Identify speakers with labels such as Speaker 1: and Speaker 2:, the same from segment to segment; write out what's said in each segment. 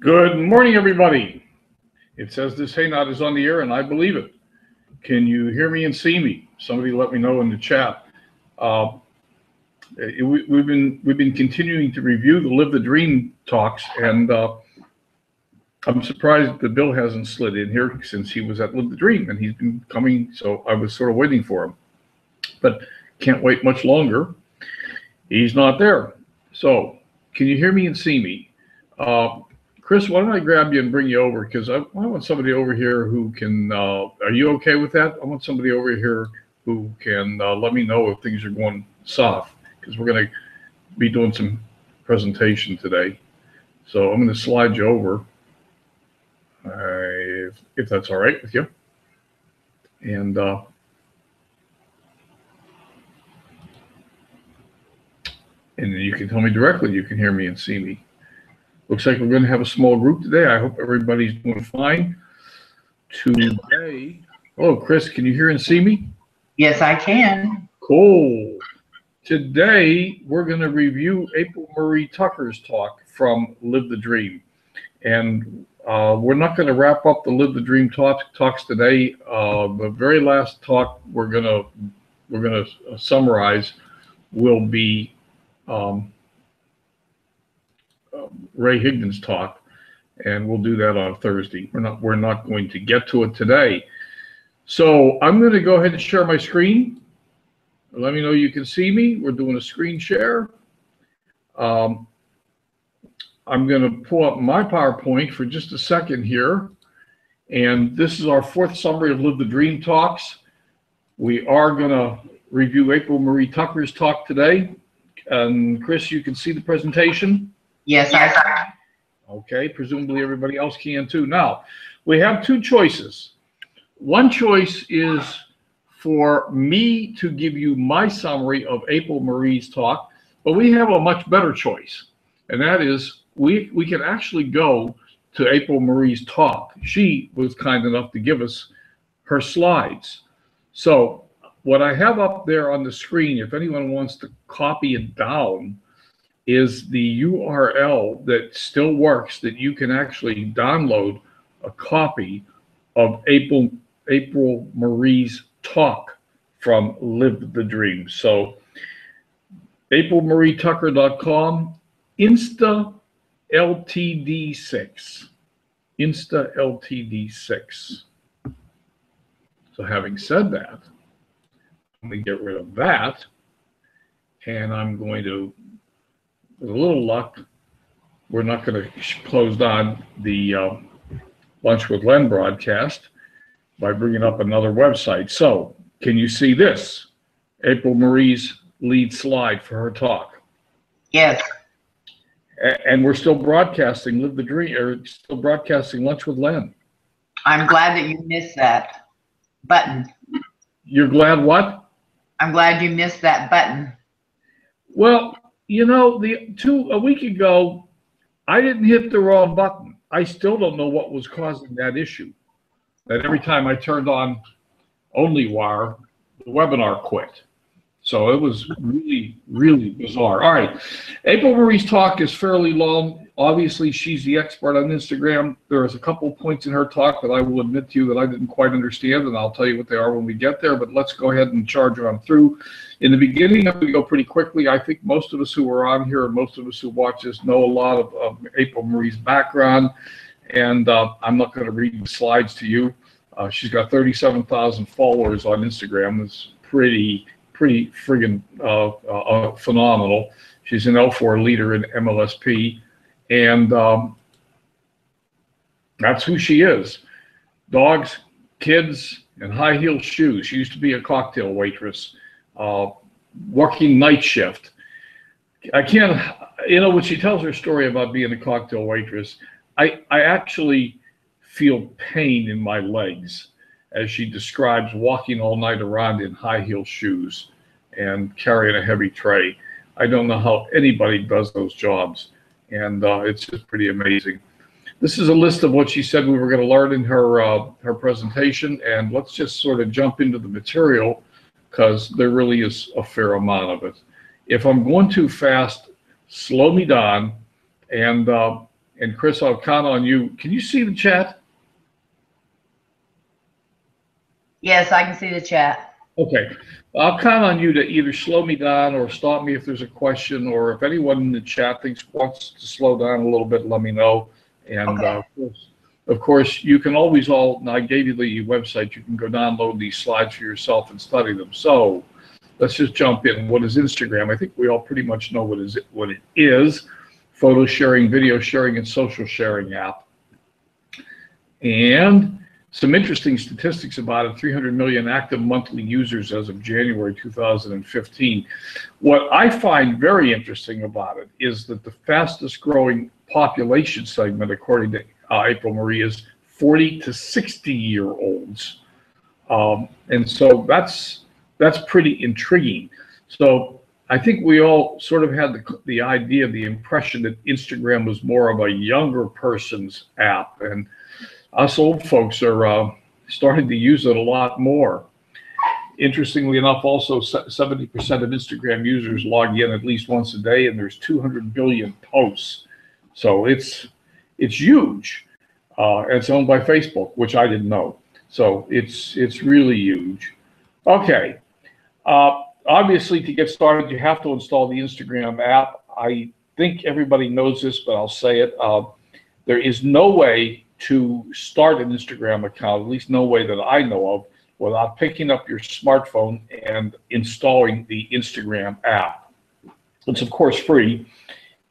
Speaker 1: Good morning, everybody. It says this Hey Not is on the air, and I believe it. Can you hear me and see me? Somebody let me know in the chat. Uh, we've been continuing to review the Live the Dream talks, and I'm surprised the Bill hasn't slid in here since he was at Live the Dream, and he's been coming. So I was sort of waiting for him, but can't wait much longer. He's not there. So can you hear me and see me? Chris, why don't I grab you and bring you over? Because I want somebody over here who can, are you okay with that? I want somebody over here who can let me know if things are going soft, because we're going to be doing some presentation today. So I'm going to slide you over, if that's all right with you. And then you can tell me directly you can hear me and see me. Looks like we're going to have a small group today. I hope everybody's doing fine. Today, oh, Chris, can you hear and see me?
Speaker 2: Yes, I can.
Speaker 1: Cool. Today, we're going to review April Marie Tucker's talk from Live the Dream. And we're not going to wrap up the Live the Dream talks today. The very last talk we're going to summarize will be Ray Higdon's talk, and we'll do that on Thursday. We're not going to get to it today. So I'm going to go ahead and share my screen. Let me know you can see me. We're doing a screen share. I'm going to pull up my PowerPoint for just a second here. And this is our fourth summary of Live the Dream talks. We are going to review April Marie Tucker's talk today. And Chris, you can see the presentation?
Speaker 2: Yes, I can.
Speaker 1: Okay, presumably everybody else can too. Now, we have two choices. One choice is for me to give you my summary of April Marie's talk, but we have a much better choice, and that is we can actually go to April Marie's talk. She was kind enough to give us her slides. So what I have up there on the screen, if anyone wants to copy it down, is the URL that still works, that you can actually download a copy of April Marie's talk from Live the Dream. So aprilmarietucker.com, Insta LTD6. Insta LTD6. So having said that, I'm going to get rid of that, and I'm going to, with a little luck, we're not going to close down the Lunch with Len broadcast by bringing up another website. So can you see this? April Marie's lead slide for her talk.
Speaker 2: Yes.
Speaker 1: And we're still broadcasting Live the Dream, or still broadcasting Lunch with Len.
Speaker 2: I'm glad that you missed that button.
Speaker 1: You're glad what?
Speaker 2: I'm glad you missed that button.
Speaker 1: Well, you know, a week ago, I didn't hit the wrong button. I still don't know what was causing that issue. That every time I turned on OnlyWire, the webinar quit. So it was really, really bizarre. All right. April Marie's talk is fairly long. Obviously, she's the expert on Instagram. There's a couple points in her talk that I will admit to you that I didn't quite understand, and I'll tell you what they are when we get there. But let's go ahead and charge on through. In the beginning, I'm going to go pretty quickly. I think most of us who are on here and most of us who watch this know a lot of April Marie's background, and I'm not going to read the slides to you. She's got 37,000 followers on Instagram. It's pretty friggin' phenomenal. She's an L4 leader in MLSP, and that's who she is. Dogs, kids, and high heel shoes. She used to be a cocktail waitress, working night shift. I can't, you know, when she tells her story about being a cocktail waitress, I actually feel pain in my legs as she describes walking all night around in high heel shoes and carrying a heavy tray. I don't know how anybody does those jobs, and it's just pretty amazing. This is a list of what she said we were going to learn in her presentation, and let's just sort of jump into the material because there really is a fair amount of it. If I'm going too fast, slow me down, and And Chris, I'll count on you. Can you see the chat?
Speaker 2: Yes, I can see the chat.
Speaker 1: Okay. I'll count on you to either slow me down or stop me if there's a question, or if anyone in the chat wants to slow down a little bit, let me know. And
Speaker 2: Okay.
Speaker 1: of course, you can always and I gave you the website, you can go download these slides for yourself and study them. So let's just jump in. What is Instagram? I think we all pretty much know what it is. Photo sharing, video sharing, and social sharing app. And some interesting statistics about it: 300 million active monthly users as of January 2015. What I find very interesting about it is that the fastest growing population segment, according to April Marie, is 40 to 60-year-olds. And so that's pretty intriguing. So I think we all sort of had the idea, the impression that Instagram was more of a younger person's app, and us old folks are starting to use it a lot more. Interestingly enough, also 70% of Instagram users log in at least once a day, and there's 200 billion posts. So it's huge. It's owned by Facebook, which I didn't know. So it's really huge. Okay. Obviously, to get started, you have to install the Instagram app. I think everybody knows this, but I'll say it. There is no way to start an Instagram account, at least no way that I know of, without picking up your smartphone and installing the Instagram app. It's of course free,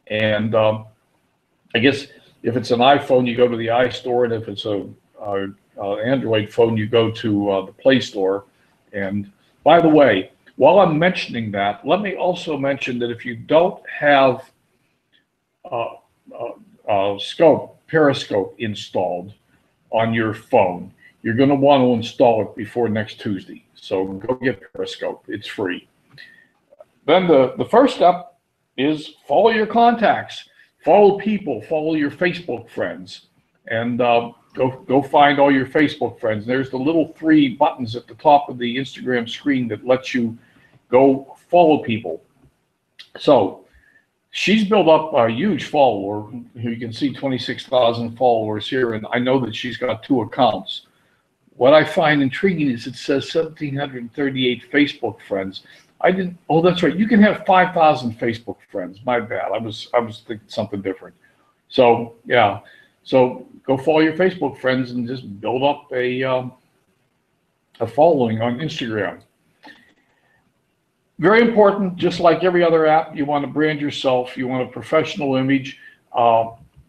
Speaker 1: and I guess if it's an iPhone, you go to the iStore, and if it's an Android phone, you go to the Play Store. And by the way, while I'm mentioning that, let me also mention that if you don't have Periscope installed on your phone, you're going to want to install it before next Tuesday. So go get Periscope. It's free. Then the first step is follow your contacts, follow people, follow your Facebook friends, and go find all your Facebook friends. There's the little 3 buttons at the top of the Instagram screen that lets you go follow people. So she's built up a huge follower. You can see 26,000 followers here, and I know that she's got 2 accounts. What I find intriguing is it says 1,738 Facebook friends. Oh, that's right. You can have 5,000 Facebook friends. My bad. I was thinking something different. So yeah. So go follow your Facebook friends and just build up a following on Instagram. Very important, just like every other app, you want to brand yourself, you want a professional image,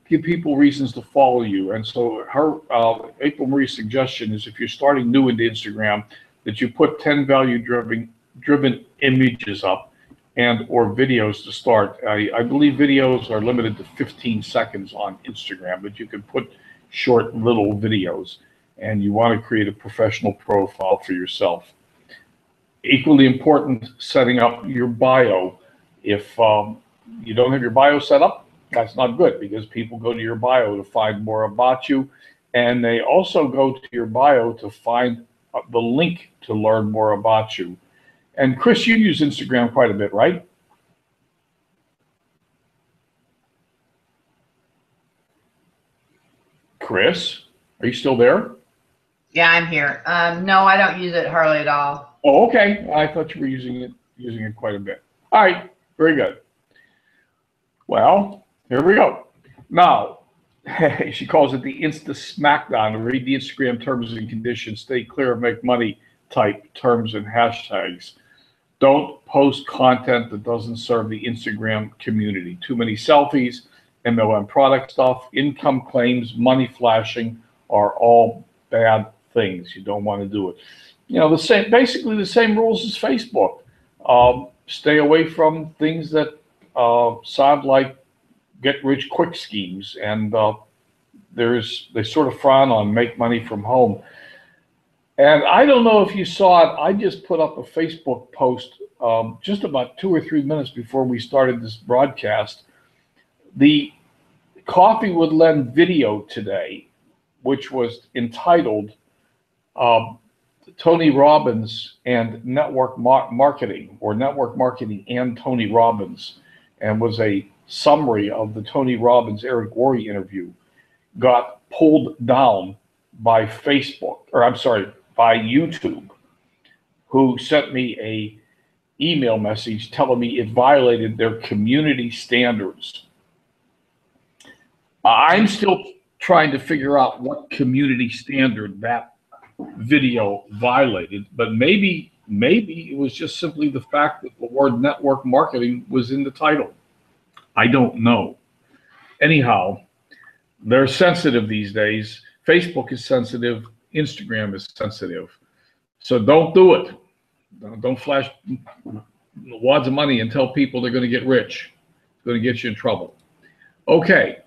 Speaker 1: give people reasons to follow you. And so her, April Marie's suggestion is if you're starting new into Instagram, that you put 10 value-driven images up and or videos to start. I believe videos are limited to 15 seconds on Instagram, but you can put short little videos, and you want to create a professional profile for yourself. Equally important, setting up your bio. If you don't have your bio set up, that's not good, because people go to your bio to find more about you, and they also go to your bio to find the link to learn more about you. And Chris, you use Instagram quite a bit, right? Chris, are you still there?
Speaker 2: Yeah, I'm here. No, I don't use it hardly at all.
Speaker 1: Oh, okay. I thought you were using it quite a bit. All right, very good. Well, here we go. Now, she calls it the Insta Smackdown. Read the Instagram terms and conditions. Stay clear of make money type terms and hashtags. Don't post content that doesn't serve the Instagram community. Too many selfies, MLM product stuff, income claims, money flashing are all bad things. You don't want to do it. You know, basically the same rules as Facebook. Stay away from things that sound like get-rich-quick schemes, and they sort of frown on make money from home. And I don't know if you saw it. I just put up a Facebook post just about 2 or 3 minutes before we started this broadcast. The Coffee with Len video today, which was entitled Tony Robbins and Network Marketing, or Network Marketing and Tony Robbins. and was a summary of the Tony Robbins Eric Worre interview, got pulled down by Facebook, or I'm sorry, by YouTube, who sent me a email message telling me it violated their community standards. I'm still trying to figure out what community standard that video violated, but maybe it was just simply the fact that the word network marketing was in the title. I don't know. Anyhow, they're sensitive these days. Facebook is sensitive. Instagram is sensitive. So don't do it. Don't flash wads of money and tell people they're going to get rich. It's going to get you in trouble. Okay.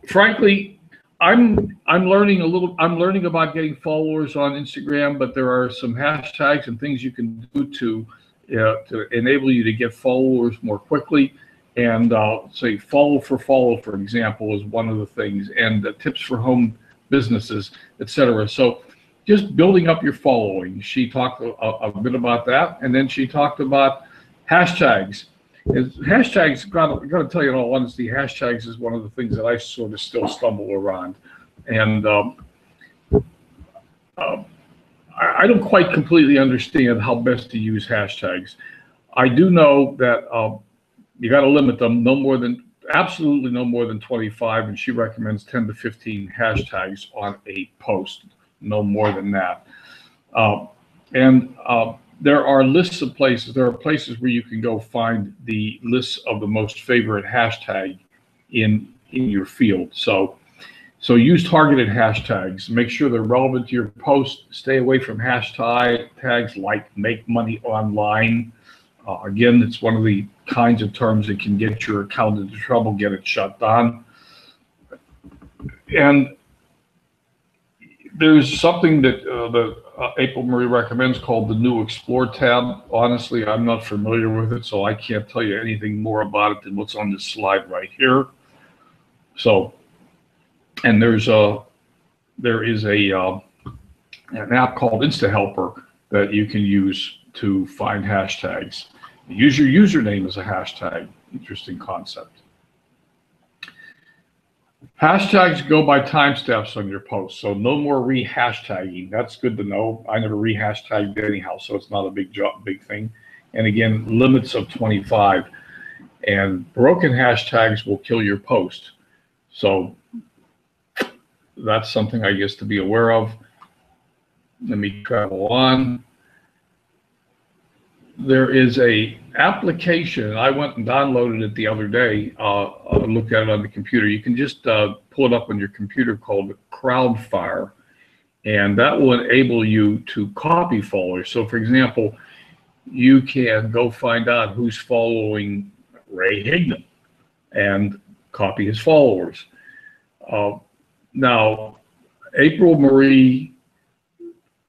Speaker 1: Frankly, I'm learning about getting followers on Instagram, but there are some hashtags and things you can do to enable you to get followers more quickly. And say follow, for example, is one of the things, and tips for home businesses, etc. So just building up your following. She talked a bit about that, and then she talked about hashtags. Hashtags, got to tell you in all honesty, hashtags is one of the things that I sort of still stumble around. And I don't quite completely understand how best to use hashtags. I do know that you got to limit them, absolutely no more than 25, and she recommends 10 to 15 hashtags on a post, no more than that. There are lists of places. There are places where you can go find the lists of the most favorite hashtag in your field. So use targeted hashtags. Make sure they're relevant to your post. Stay away from hashtags like make money online. Again, it's one of the kinds of terms that can get your account into trouble, get it shut down. And there's something that April Marie recommends called the new Explore tab. Honestly, I'm not familiar with it, so I can't tell you anything more about it than what's on this slide right here. So, and there is an app called InstaHelper that you can use to find hashtags. Use your username as a hashtag. Interesting concept. Hashtags go by timestamps on your post, so no more re-hashtagging. That's good to know. I never re-hashtagged anyhow, so it's not a big thing. And again, limits of 25. And broken hashtags will kill your post. So that's something, I guess, to be aware of. Let me travel on. There is a application. I went and downloaded it the other day. I looked at it on the computer. You can just pull it up on your computer called Crowdfire, and that will enable you to copy followers. So, for example, you can go find out who's following Ray Higdon and copy his followers. Now, April Marie,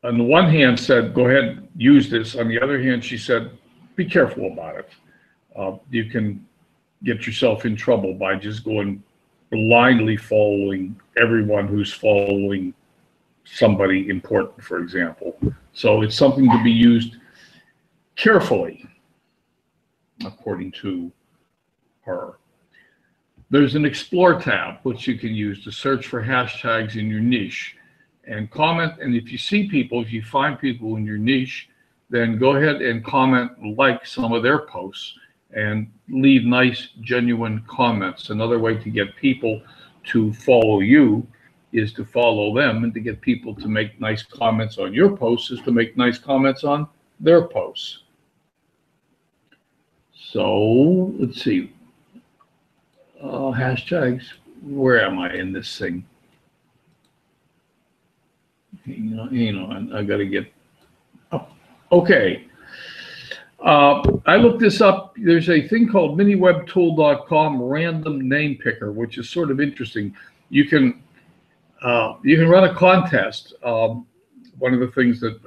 Speaker 1: on the one hand, said, go ahead, use this. On the other hand, she said, be careful about it. You can get yourself in trouble by just going blindly following everyone who's following somebody important, for example. So it's something to be used carefully, according to her. There's an Explore tab, which you can use to search for hashtags in your niche and comment. And if you see people, if you find people in your niche, then go ahead and comment, like some of their posts, and leave nice, genuine comments. Another way to get people to follow you is to follow them, and to get people to make nice comments on your posts is to make nice comments on their posts. So let's see. Hashtags. Where am I in this thing? Hang on, I got to get up. Okay. I looked this up. There's a thing called miniwebtool.com random name picker, which is sort of interesting. You can run a contest. One of the things that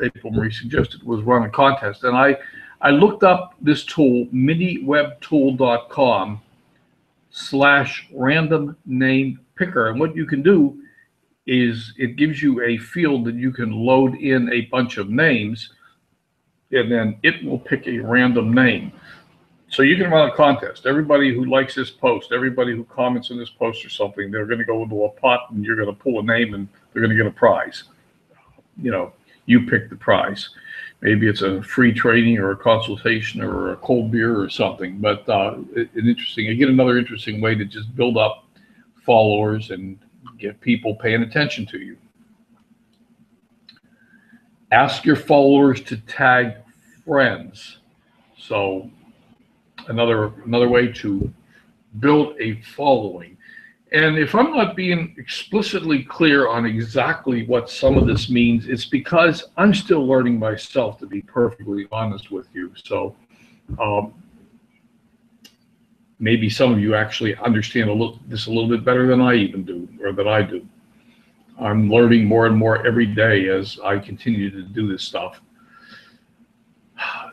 Speaker 1: April Marie suggested was run a contest, and I looked up this tool, miniwebtool.com/random name picker, and what you can do is it gives you a field that you can load in a bunch of names, and then it will pick a random name. So you can run a contest. Everybody who likes this post, everybody who comments on this post or something, they're going to go into a pot and you're going to pull a name and they're going to get a prize. You know, you pick the prize. Maybe it's a free training or a consultation or a cold beer or something. But again, another interesting way to just build up followers and get people paying attention to you. Ask your followers to tag friends. So another way to build a following. And if I'm not being explicitly clear on exactly what some of this means, it's because I'm still learning myself, to be perfectly honest with you. So maybe some of you actually understand this a little bit better than I even do, or that I do. I'm learning more and more every day as I continue to do this stuff.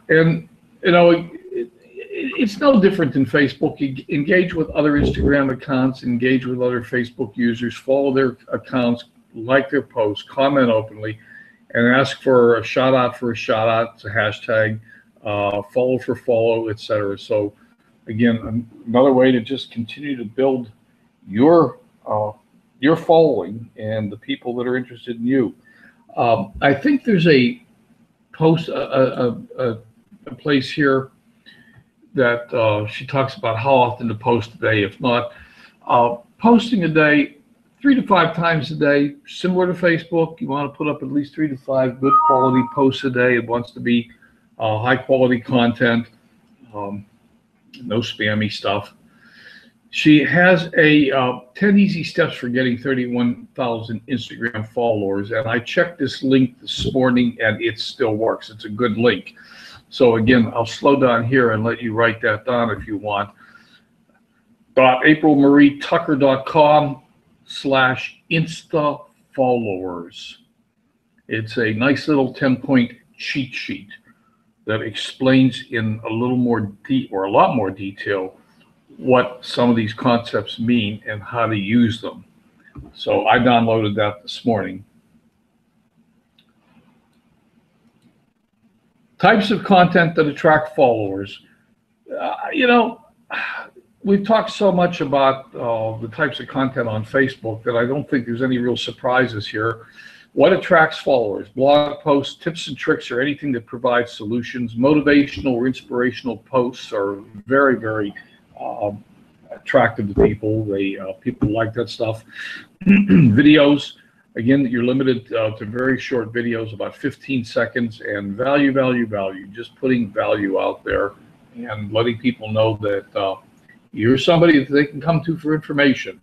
Speaker 1: And, you know, it's no different than Facebook. You engage with other Instagram accounts, engage with other Facebook users, follow their accounts, like their posts, comment openly, and ask for a shout out for a shout out. It's a hashtag, follow for follow, etc. So again, another way to just continue to build your following and the people that are interested in you. I think there's a post, a place here that she talks about how often to post a day. If not, posting a day 3 to 5 times a day, similar to Facebook. You want to put up at least 3 to 5 good quality posts a day. It wants to be high quality content, no spammy stuff. She has a 10 easy steps for getting 31,000 Instagram followers, and I checked this link this morning and it still works. It's a good link. So again, I'll slow down here and let you write that down if you want. aprilmarietucker.com/Insta followers. It's a nice little 10-point cheat sheet that explains in a little more or a lot more detail what some of these concepts mean and how to use them. So I downloaded that this morning. Types of content that attract followers. You know, we've talked so much about the types of content on Facebook that I don't think there's any real surprises here. What attracts followers? Blog posts, tips and tricks, or anything that provides solutions. Motivational or inspirational posts are very, very attractive to people. People like that stuff. Videos. Again, you're limited to very short videos, about 15 seconds, and value, just putting value out there and letting people know that you're somebody that they can come to for information.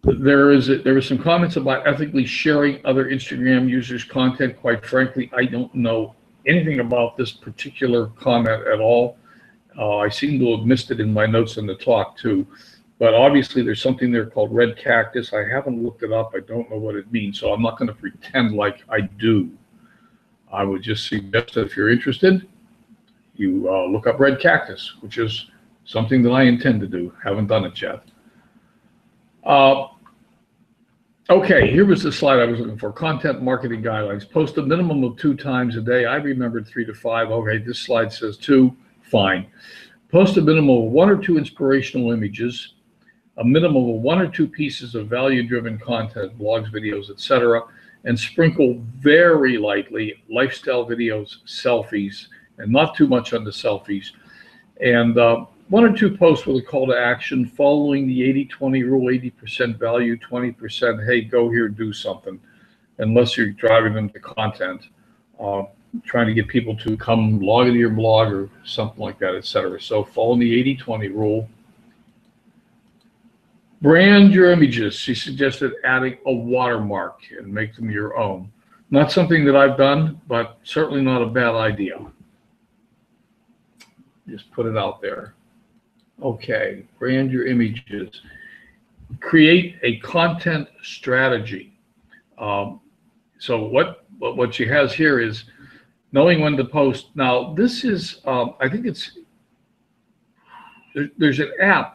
Speaker 1: There were some comments about ethically sharing other Instagram users' content. Quite frankly, I don't know anything about this particular comment at all. I seem to have missed it in my notes in the talk too. But obviously there's something there called red cactus. I haven't looked it up. I don't know what it means, so I'm not going to pretend like I do. I would just suggest that if you're interested, you look up red cactus, which is something that I intend to do. Haven't done it yet. Okay, here was the slide I was looking for. Content marketing guidelines. Post a minimum of 2 times a day. I remembered 3 to 5. Okay, this slide says 2. Fine. Post a minimum of 1 or 2 inspirational images, a minimum of 1 or 2 pieces of value-driven content, blogs, videos, etc., and sprinkle very lightly lifestyle videos, selfies, and not too much on the selfies. And 1 or 2 posts with a call to action following the 80-20 rule, 80% value, 20%, hey, go here, do something, unless you're driving them to content, trying to get people to come log into your blog or something like that, etc. So following the 80-20 rule. Brand your images. She suggested adding a watermark and make them your own. Not something that I've done, but certainly not a bad idea. Just put it out there. Okay, brand your images. Create a content strategy. So what she has here is knowing when to post. Now this is, I think there's an app.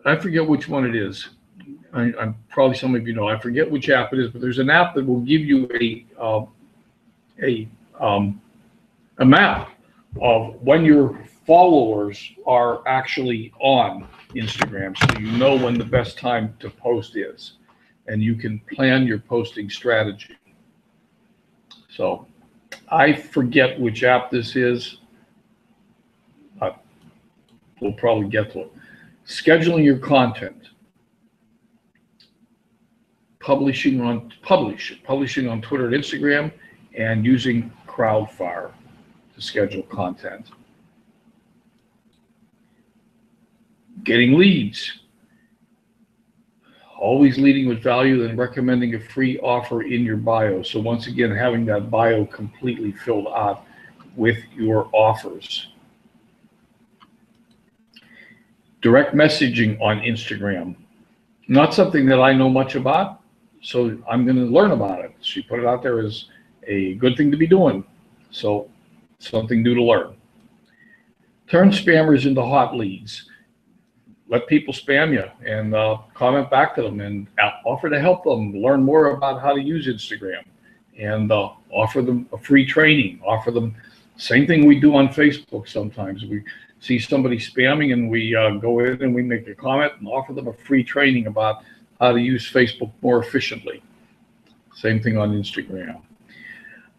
Speaker 1: I forget which one it is. I'm probably some of you know. I forget which app it is, but there's an app that will give you a a map of when your followers are actually on Instagram, so you know when the best time to post is, and you can plan your posting strategy. So I forget which app this is. We'll probably get to it. Scheduling your content, publishing on Twitter and Instagram, and using Crowdfire to schedule content. Getting leads, always leading with value and recommending a free offer in your bio. So once again, having that bio completely filled out with your offers. Direct messaging on Instagram, not something that I know much about, so I'm going to learn about it. She put it out there as a good thing to be doing, so something new to learn. Turn spammers into hot leads. Let people spam you and comment back to them and offer to help them learn more about how to use Instagram, and offer them a free training. Offer them same thing we do on Facebook. Sometimes we see somebody spamming and we go in and we make a comment and offer them a free training about how to use Facebook more efficiently. Same thing on Instagram.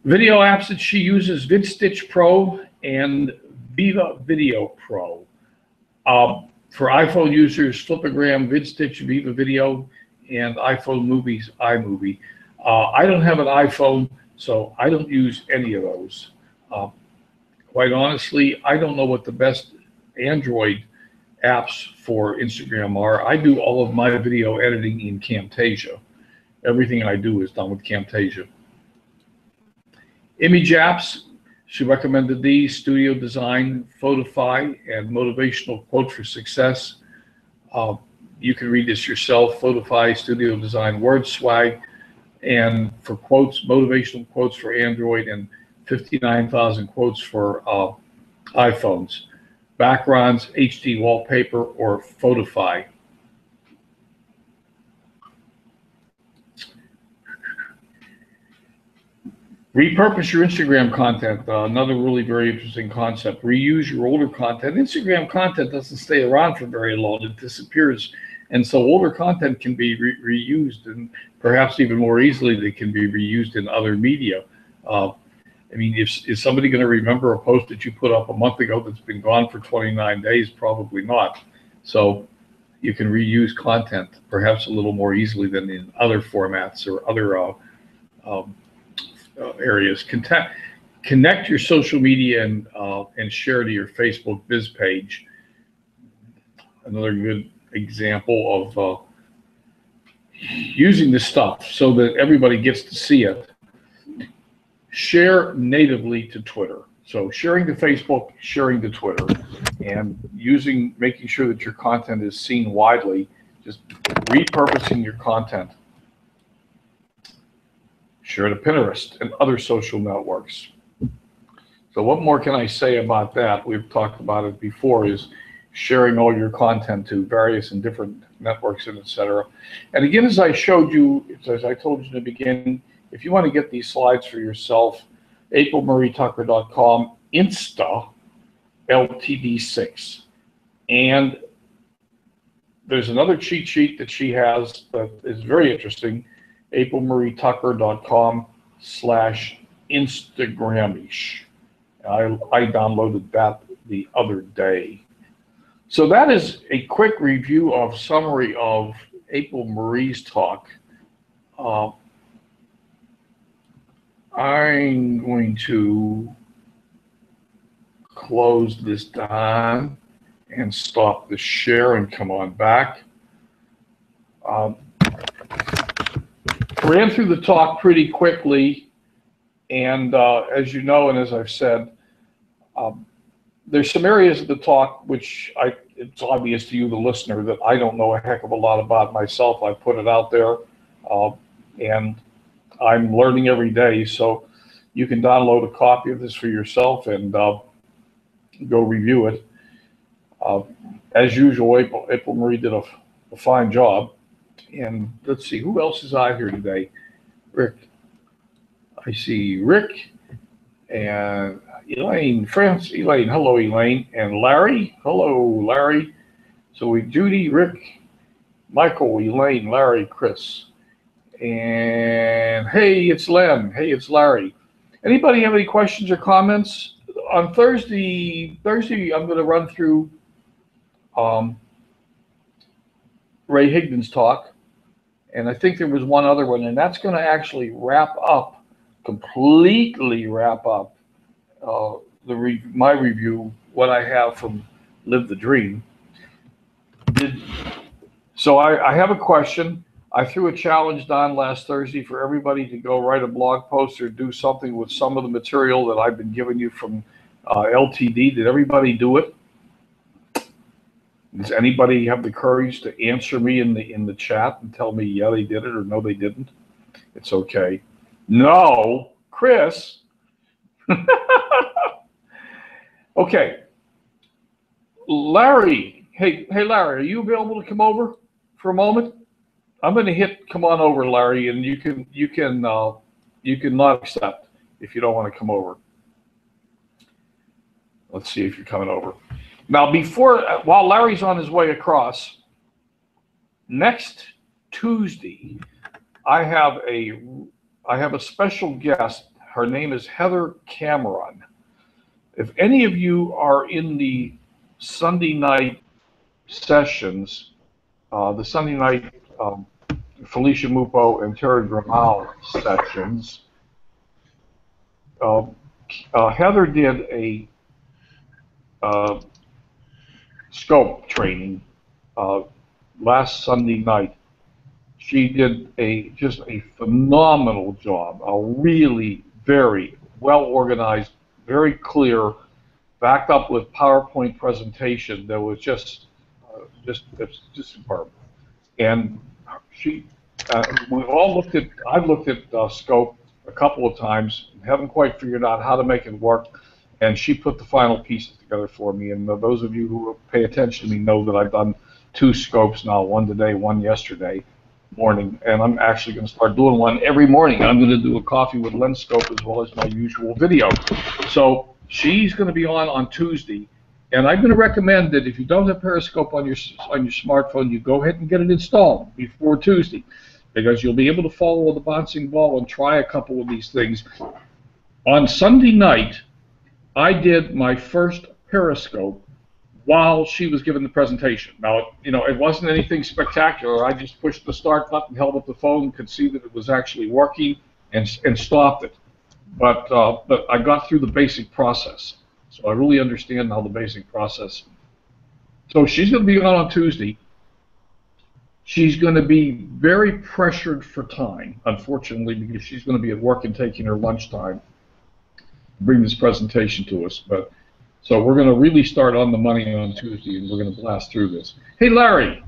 Speaker 1: Video apps that she uses: VidStitch Pro and Viva Video Pro. For iPhone users, Flipagram, VidStitch, Viva Video, and iPhone Movies, iMovie. I don't have an iPhone, so I don't use any of those. Quite honestly, I don't know what the best Android apps for Instagram are. I do all of my video editing in Camtasia. Everything I do is done with Camtasia. Image apps, she recommended these: Studio Design, Photify, and Motivational Quote for Success. You can read this yourself: Photify, Studio Design, Word Swag, and for quotes, motivational quotes for Android, and 59,000 quotes for iPhones. Backgrounds, HD wallpaper, or Photify. Repurpose your Instagram content. Another really very interesting concept. Reuse your older content. Instagram content doesn't stay around for very long. It disappears. And so older content can be reused, and perhaps even more easily they can be reused in other media. I mean, is somebody going to remember a post that you put up a month ago that's been gone for 29 days? Probably not. So you can reuse content perhaps a little more easily than in other formats or other areas. Connect your social media and share to your Facebook biz page. Another good example of using this stuff so that everybody gets to see it. Share natively to Twitter. So sharing to Facebook, sharing to Twitter, and making sure that your content is seen widely, just repurposing your content. Share to Pinterest and other social networks. So what more can I say about that? We've talked about it before, is sharing all your content to various and different networks and etc. And again, as I showed you, as I told you in the beginning, if you want to get these slides for yourself, aprilmarietucker.com, Insta LTD6. And there's another cheat sheet that she has that is very interesting, aprilmarietucker.com/Instagramish. I downloaded that the other day. So that is a quick review of summary of April Marie's talk. I'm going to close this down and stop the share and come on back. Ran through the talk pretty quickly, and as you know, and as I've said, there's some areas of the talk which it's obvious to you, the listener, that I don't know a heck of a lot about myself. I put it out there, and I'm learning every day. So you can download a copy of this for yourself and go review it. As usual, April Marie did a fine job. And let's see, who else is out here today? Rick. I see Rick And Elaine, Elaine, hello, Elaine. And Larry, hello, Larry. So Judy, Rick, Michael, Elaine, Larry, Chris. And hey, it's Len. Hey, it's Larry. Anybody have any questions or comments? On Thursday, I'm going to run through Ray Higdon's talk, and I think there was one other one, and that's going to actually completely wrap up my review, what I have from Live the Dream. So I have a question. I threw a challenge down last Thursday for everybody to go write a blog post or do something with some of the material that I've been giving you from LTD. Did everybody do it? Does anybody have the courage to answer me in the chat and tell me, yeah, they did it, or no, they didn't? It's okay. No, Chris. Okay. Larry. Hey, Larry, are you available to come over for a moment? I'm going to hit come on over, Larry, and you can not accept if you don't want to come over. Let's see if you're coming over. Now, while Larry's on his way across, next Tuesday, I have a special guest. Her name is Heather Cameron. If any of you are in the Sunday night sessions, the Sunday night Felicia Mupo and Terry Grimal sections, Heather did a scope training last Sunday night. She did just a phenomenal job, a really very well organized, very clear, backed up with PowerPoint presentation that was just superb. And we've all looked at. I've looked at scope a couple of times, and haven't quite figured out how to make it work. And she put the final pieces together for me. And those of you who pay attention to me know that I've done 2 scopes now, one today, one yesterday morning. And I'm actually going to start doing one every morning. I'm going to do a coffee with Len scope as well as my usual video. So she's going to be on Tuesday. And I'm going to recommend that if you don't have Periscope on your smartphone, you go ahead and get it installed before Tuesday, because you'll be able to follow the bouncing ball and try a couple of these things. On Sunday night, I did my first Periscope while she was giving the presentation. Now, it wasn't anything spectacular. I just pushed the start button, held up the phone, could see that it was actually working, and stopped it. But I got through the basic process. So I really understand now the basic process. So she's going to be on Tuesday. She's going to be very pressured for time, unfortunately, because she's going to be at work and taking her lunchtime to bring this presentation to us. So we're going to really start on the money on Tuesday, and we're going to blast through this. Hey, Larry,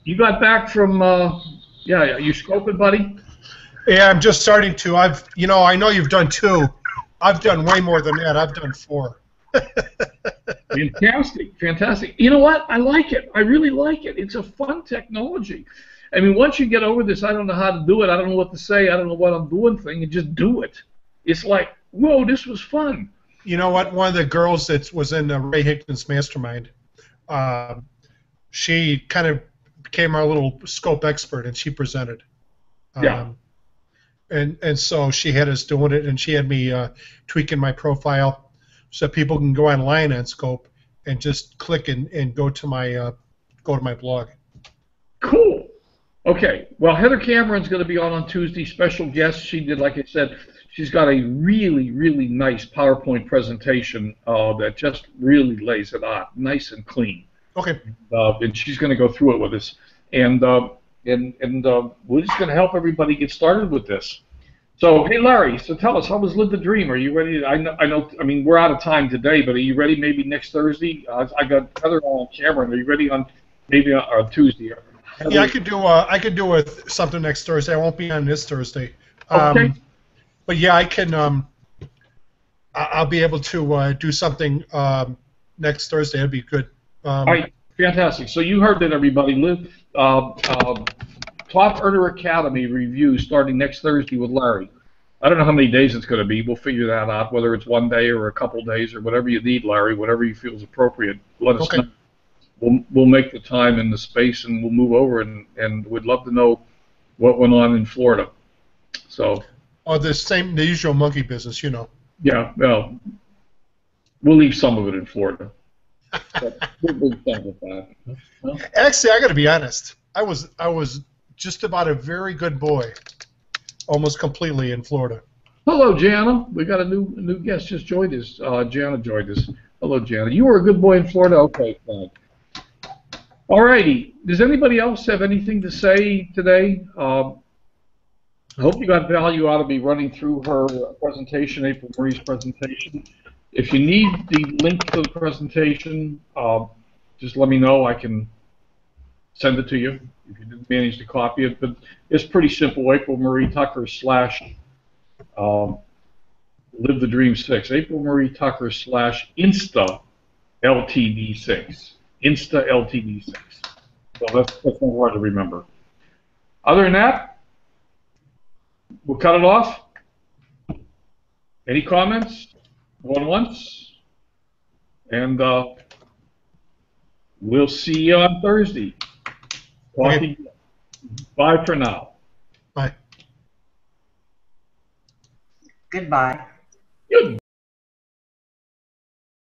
Speaker 1: you got back from, yeah, you scoping, buddy?
Speaker 3: Yeah, I'm just starting to. I know you've done 2. I've done way more than that. I've done 4.
Speaker 1: Fantastic, fantastic. You know what? I like it. I really like it. It's a fun technology. I mean, once you get over this, I don't know how to do it, I don't know what to say, I don't know what I'm doing thing, and just do it. It's like, whoa, this was fun.
Speaker 3: You know what? One of the girls that was in Ray Higdon's mastermind, she kind of became our little scope expert, and she presented.
Speaker 1: Yeah.
Speaker 3: And so she had us doing it, and she had me tweaking my profile so people can go online on Scope and just click and go to my blog.
Speaker 1: Cool. Okay. Well, Heather Cameron's going to be on Tuesday. Special guest. She did, like I said, she's got a really, really nice PowerPoint presentation that just really lays it out, nice and clean.
Speaker 3: Okay.
Speaker 1: And she's going to go through it with us, and we're just going to help everybody get started with this. So, hey, Larry, so tell us, how was Live the Dream? Are you ready? I know. I mean, we're out of time today, but are you ready maybe next Thursday? I got Heather on camera. Are you ready on maybe on Tuesday? Heather?
Speaker 3: Yeah, I could do something next Thursday. I won't be on this Thursday.
Speaker 1: Okay.
Speaker 3: But yeah, I can. I'll be able to do something next Thursday. That'd be good.
Speaker 1: All right, fantastic. So you heard that, everybody. Live. Top Earner Academy review starting next Thursday with Larry. I don't know how many days it's going to be. We'll figure that out, whether it's 1 day or a couple days or whatever you need, Larry, whatever you feel is appropriate. Let us
Speaker 3: Okay.
Speaker 1: know. We'll make the time and the space, and we'll move over, and we'd love to know what went on in Florida. So.
Speaker 3: Oh, the usual monkey business, you know.
Speaker 1: Yeah, well, we'll leave some of it in Florida. But we'll be done with that. Well,
Speaker 3: Actually, I got to be honest. I was just about a very good boy, almost completely in Florida.
Speaker 1: hello, Jana. We got a new guest just joined us. Jana joined us. Hello, Jana. You were a good boy in Florida. Okay, fine. All righty. Does anybody else have anything to say today? I hope you got value out of me running through her presentation, April Marie's presentation. If you need the link to the presentation, just let me know. I can send it to you if you didn't manage to copy it. But it's pretty simple. April Marie Tucker / Live the Dream 6. April Marie Tucker / Insta LTD 6. Insta LTD 6. So that's not hard to remember. Other than that, we'll cut it off. Any comments? Going once? And we'll see you on Thursday.
Speaker 3: Okay.
Speaker 1: Bye for now.
Speaker 3: Bye.
Speaker 2: Goodbye.
Speaker 1: Good.